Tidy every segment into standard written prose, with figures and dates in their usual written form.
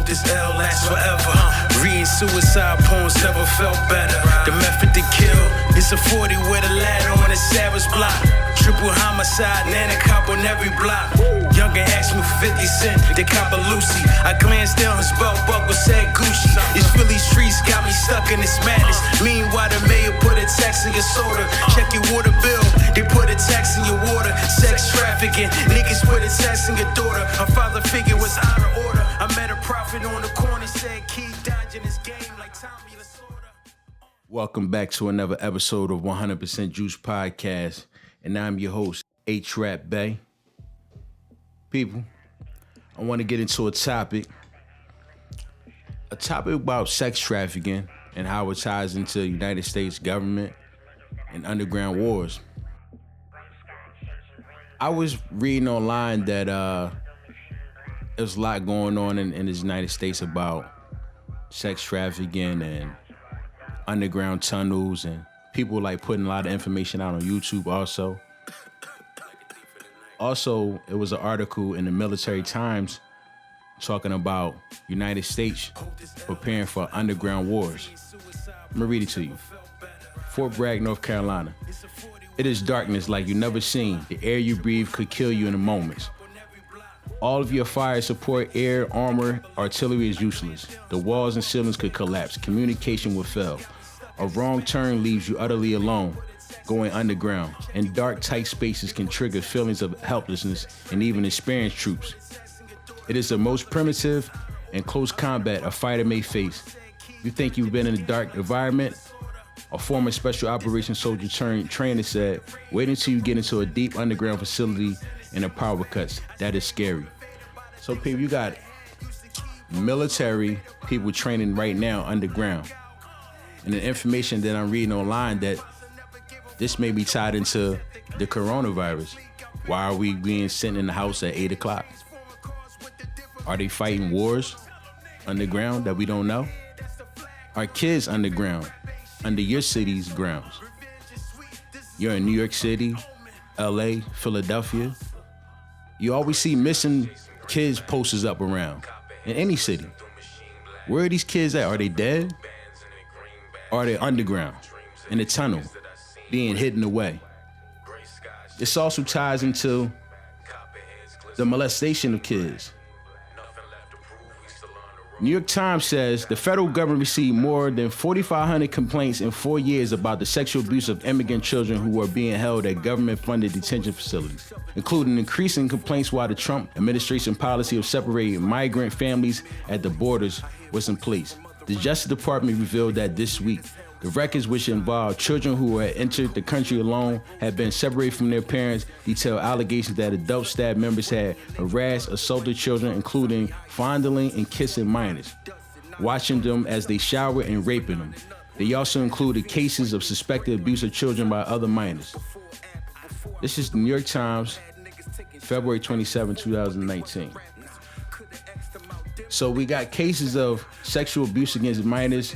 hope this L lasts forever. Reading suicide poems never felt better. The method to kill is a 40 with a ladder on a savage block. Triple homicide, nana cop on every block. Youngin asked me for 50 cent, they cop a Lucy. I glanced down his belt buckle, said Gucci. These Philly streets got me stuck in this madness. Meanwhile, the mayor put a tax in your soda. Check your water bill, they put a tax in your water. Sex trafficking, niggas put a tax in your daughter. Her father figure was out of order. I met a prophet on the corner, said keep dodging this game like Tommy Lasorda. Welcome back to another episode of 100% Juice Podcast. And I'm your host, H-RAP BEY. People, I want to get into a topic about sex trafficking and how it ties into the United States government and underground wars. I was reading online that there's a lot going on in the United States about sex trafficking and underground tunnels, and people like putting a lot of information out on YouTube also. Also, it was an article in the Military Times talking about United States preparing for underground wars. I'm gonna read it to you. Fort Bragg, North Carolina. It is darkness like you never seen. The air you breathe could kill you in a moment. All of your fire support, air, armor, artillery is useless. The walls and ceilings could collapse. Communication would fail. A wrong turn leaves you utterly alone, going underground. And dark, tight spaces can trigger feelings of helplessness and even experienced troops. It is the most primitive and close combat a fighter may face. You think you've been in a dark environment? A former special operations soldier turned trainer said, wait until you get into a deep underground facility and the power cuts. That is scary. So people, you got military people training right now underground. And the information that I'm reading online that this may be tied into the coronavirus. Why are we being sent in the house at 8 o'clock? Are they fighting wars underground that we don't know? Are kids underground, under your city's grounds? You're in New York City, LA, Philadelphia. You always see missing kids posters up around in any city. Where are these kids at? Are they dead? Or are they underground, in a tunnel, being hidden away? This also ties into the molestation of kids. New York Times says the federal government received more than 4,500 complaints in 4 years about the sexual abuse of immigrant children who are being held at government-funded detention facilities, including increasing complaints while the Trump administration policy of separating migrant families at the borders was in place. The Justice Department revealed that this week, the records which involved children who had entered the country alone had been separated from their parents detail allegations that adult staff members had harassed, assaulted children, including fondling and kissing minors, watching them as they showered and raping them. They also included cases of suspected abuse of children by other minors. This is the New York Times, February 27, 2019. So we got cases of sexual abuse against minors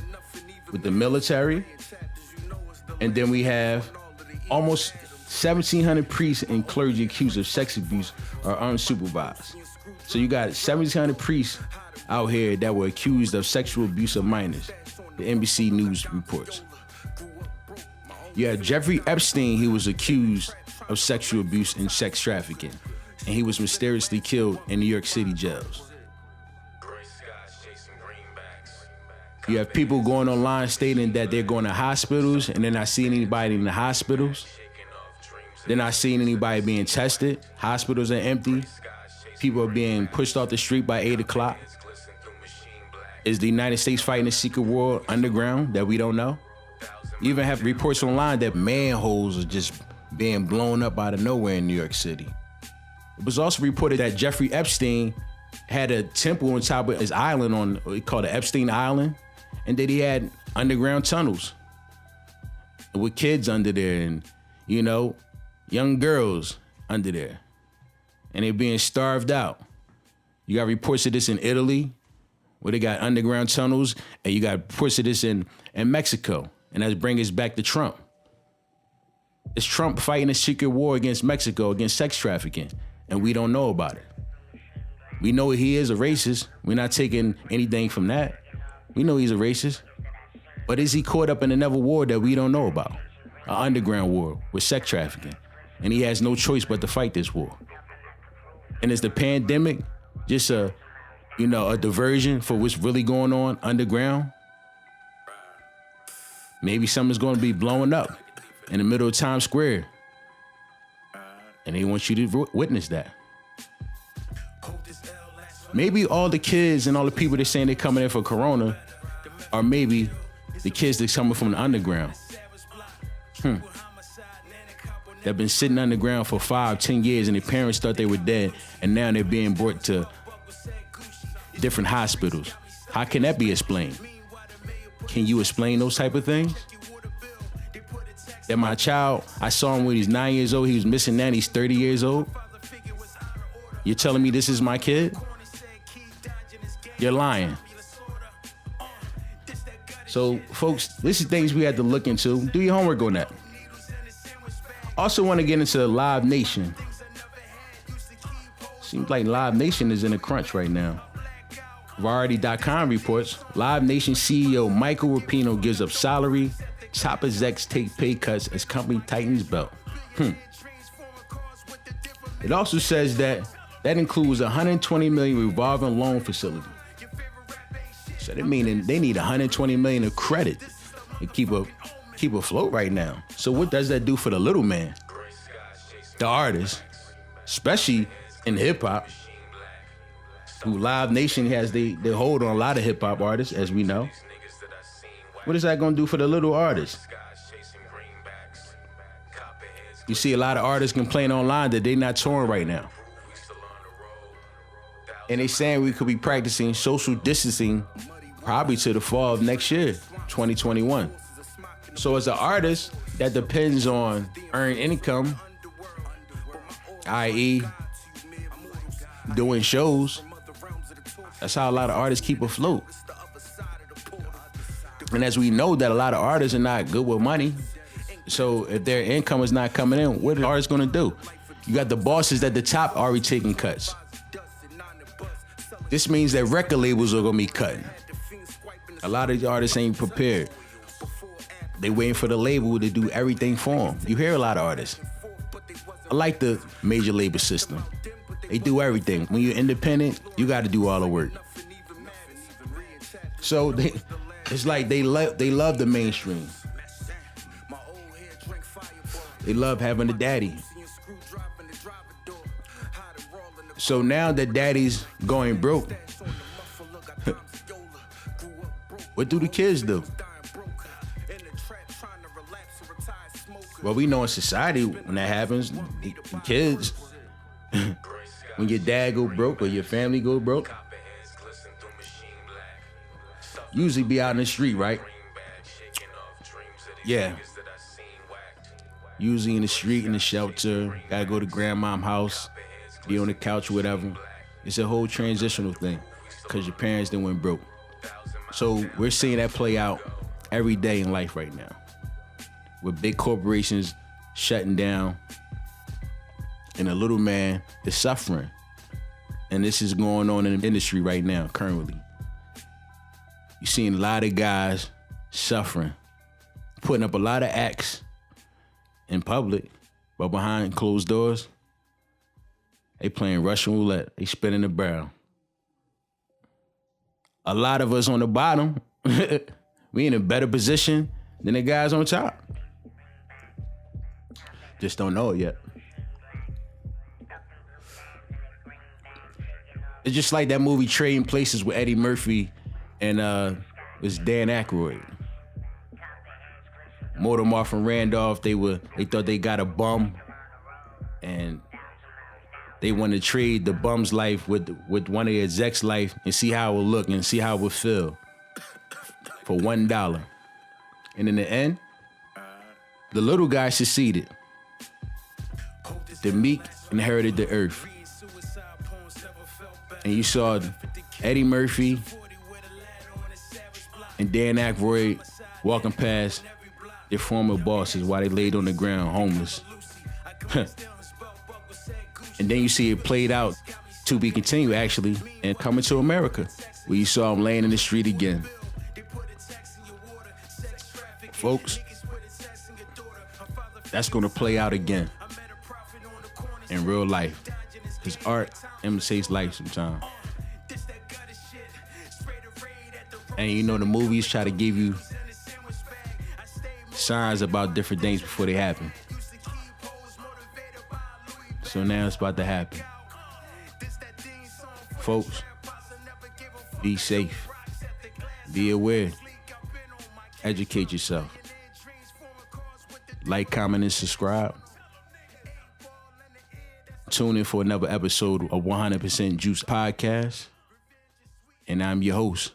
with the military, and then we have almost 1,700 priests and clergy accused of sex abuse or unsupervised. So you got 1,700 priests out here that were accused of sexual abuse of minors, the NBC News reports. You had Jeffrey Epstein, he was accused of sexual abuse and sex trafficking, and he was mysteriously killed in New York City jails. You have people going online stating that they're going to hospitals and they're not seeing anybody in the hospitals. They're not seeing anybody being tested. Hospitals are empty. People are being pushed off the street by 8 o'clock. Is the United States fighting a secret war underground that we don't know? You even have reports online that manholes are just being blown up out of nowhere in New York City. It was also reported that Jeffrey Epstein had a temple on top of his island on what he called the Epstein Island. And that he had underground tunnels with kids under there and, you know, young girls under there. And they're being starved out. You got reports of this in Italy, where they got underground tunnels, and you got reports of this in Mexico. And that brings us back to Trump. It's Trump fighting a secret war against Mexico, against sex trafficking, and we don't know about it. We know he is a racist. We're not taking anything from that. We know he's a racist. But is he caught up in another war that we don't know about? An underground war with sex trafficking. And he has no choice but to fight this war. And is the pandemic just a diversion for what's really going on underground? Maybe something's going to be blowing up in the middle of Times Square. And they want you to witness that. Maybe all the kids and all the people that's saying they're coming in for Corona are maybe the kids that's coming from the underground. They've been sitting underground for 5-10 years and their parents thought they were dead, and now they're being brought to different hospitals. How can that be explained? Can you explain those type of things? That my child, I saw him when he's 9 years old, he was missing now, and he's 30 years old. You're telling me this is my kid? You're lying. So, folks, this is things we have to look into. Do your homework on that. Also want to get into Live Nation. Seems like Live Nation is in a crunch right now. Variety.com reports Live Nation CEO Michael Rapino gives up salary. Top execs take pay cuts as company tightens belt. It also says that includes a $120 million revolving loan facility. So they mean they need $120 million of credit to keep afloat right now. So what does that do for the little man? The artist, especially in hip hop, who Live Nation has the hold on a lot of hip hop artists, as we know. What is that gonna do for the little artist? You see a lot of artists complain online that they're not touring right now. And they saying we could be practicing social distancing probably to the fall of next year, 2021. So as an artist that depends on earned income, i.e. doing shows, that's how a lot of artists keep afloat. And as we know that a lot of artists are not good with money, so if their income is not coming in, what are the artists gonna do? You got the bosses at the top already taking cuts. This means that record labels are gonna be cutting. A lot of the artists ain't prepared. They waiting for the label to do everything for them. You hear a lot of artists. I like the major label system. They do everything. When you're independent, you got to do all the work. So it's like they love the mainstream. They love having a daddy. So now that daddy's going broke, what do the kids do? Well, we know in society when that happens, the kids, when your dad go broke or your family go broke, usually be out in the street, right? Yeah. Usually in the street, in the shelter, gotta go to grandma's house, be on the couch, whatever. It's a whole transitional thing because your parents then went broke. So we're seeing that play out every day in life right now, with big corporations shutting down and the little man is suffering. And this is going on in the industry right now, currently. You're seeing a lot of guys suffering, putting up a lot of acts in public, but behind closed doors, they playing Russian roulette. They spinning the barrel. A lot of us on the bottom, we in a better position than the guys on top. Just don't know it yet. It's just like that movie Trading Places with Eddie Murphy and it was Dan Aykroyd. Mortimer and Randolph, they thought they got a bum, and they wanted to trade the bum's life with one of the execs' life and see how it would look and see how it would feel for $1. And in the end, the little guy succeeded. The meek inherited the earth. And you saw Eddie Murphy and Dan Aykroyd walking past their former bosses while they laid on the ground homeless. And then you see it played out To be continued, actually, and Coming to America, where you saw him laying in the street again. Folks, that's gonna play out again in real life. Because art imitates life sometimes. And you know, the movies try to give you signs about different things before they happen. So now it's about to happen. Folks, be safe. Be aware. Educate yourself. Like, comment, and subscribe. Tune in for another episode of 100% Juice Podcast. And I'm your host,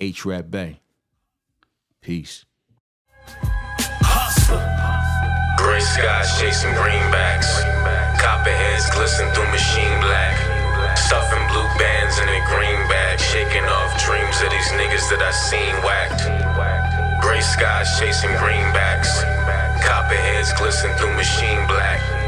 H-RAP BEY. Peace. Gray skies chasing greenbacks. Copperheads glisten through machine black. Stuffing blue bands in a green bag. Shaking off dreams of these niggas that I seen whacked. Gray skies chasing greenbacks. Copperheads glisten through machine black.